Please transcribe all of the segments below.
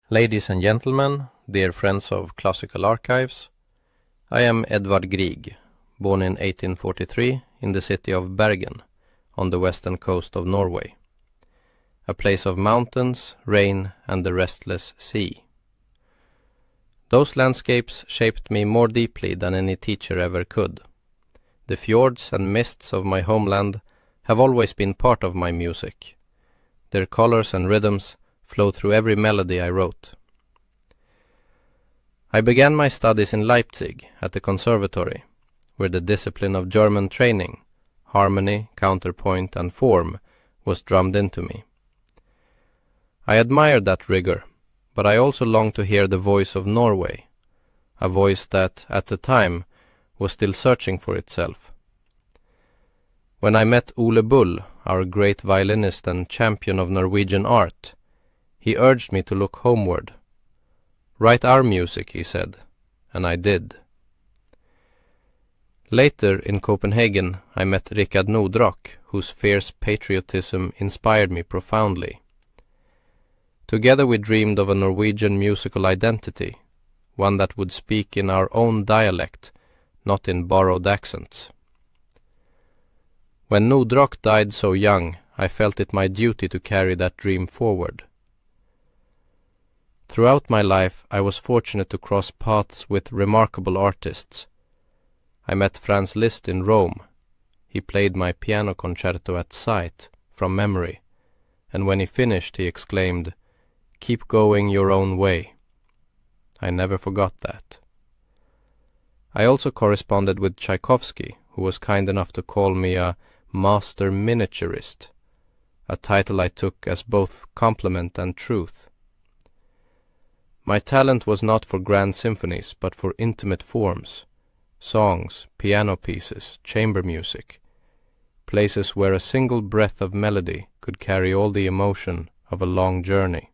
Ladies and gentlemen, dear friends of classical archives, I am Edvard Grieg, born in 1843 in the city of Bergen, on the western coast of Norway, a place of mountains, rain, and the restless sea. Those landscapes shaped me more deeply than any teacher ever could. The fjords and mists of my homeland have always been part of my music. Their colors and rhythms flow through every melody I wrote. I began my studies in Leipzig at the conservatory, where the discipline of German training, harmony, counterpoint, and form was drummed into me. I admired that rigor, but I also longed to hear the voice of Norway, a voice that, at the time, was still searching for itself. When I met Ole Bull, our great violinist and champion of Norwegian art, he urged me to look homeward. Write our music, he said, and I did. Later, in Copenhagen, I met Rikard Nordrock, whose fierce patriotism inspired me profoundly. Together we dreamed of a Norwegian musical identity, one that would speak in our own dialect, not in borrowed accents. When Nordrock died so young, I felt it my duty to carry that dream forward. Throughout my life, I was fortunate to cross paths with remarkable artists. I met Franz Liszt in Rome. He played my piano concerto at sight, from memory, and when he finished, he exclaimed, "Keep going your own way." I never forgot that. I also corresponded with Tchaikovsky, who was kind enough to call me a master miniaturist, a title I took as both compliment and truth. My talent was not for grand symphonies, but for intimate forms, songs, piano pieces, chamber music, places where a single breath of melody could carry all the emotion of a long journey.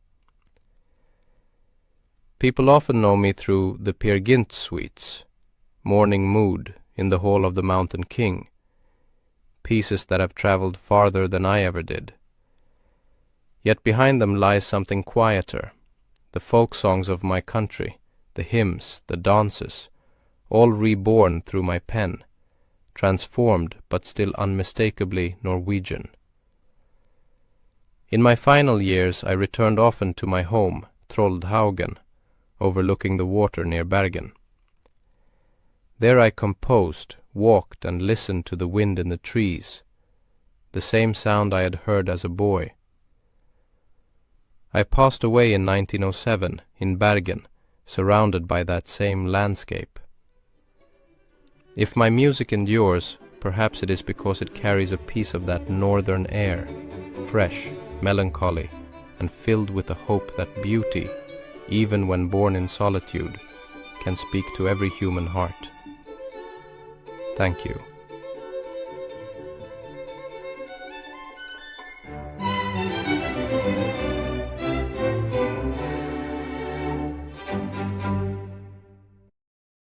People often know me through the Peer Gynt suites, Morning Mood in the Hall of the Mountain King, pieces that have traveled farther than I ever did. Yet behind them lies something quieter, the folk songs of my country, the hymns, the dances, all reborn through my pen, transformed but still unmistakably Norwegian. In my final years I returned often to my home, Troldhaugen, overlooking the water near Bergen. There I composed, walked, and listened to the wind in the trees, the same sound I had heard as a boy. I passed away in 1907 in Bergen, surrounded by that same landscape. If my music endures, perhaps it is because it carries a piece of that northern air, fresh, melancholy, and filled with the hope that beauty, even when born in solitude, can speak to every human heart. Thank you.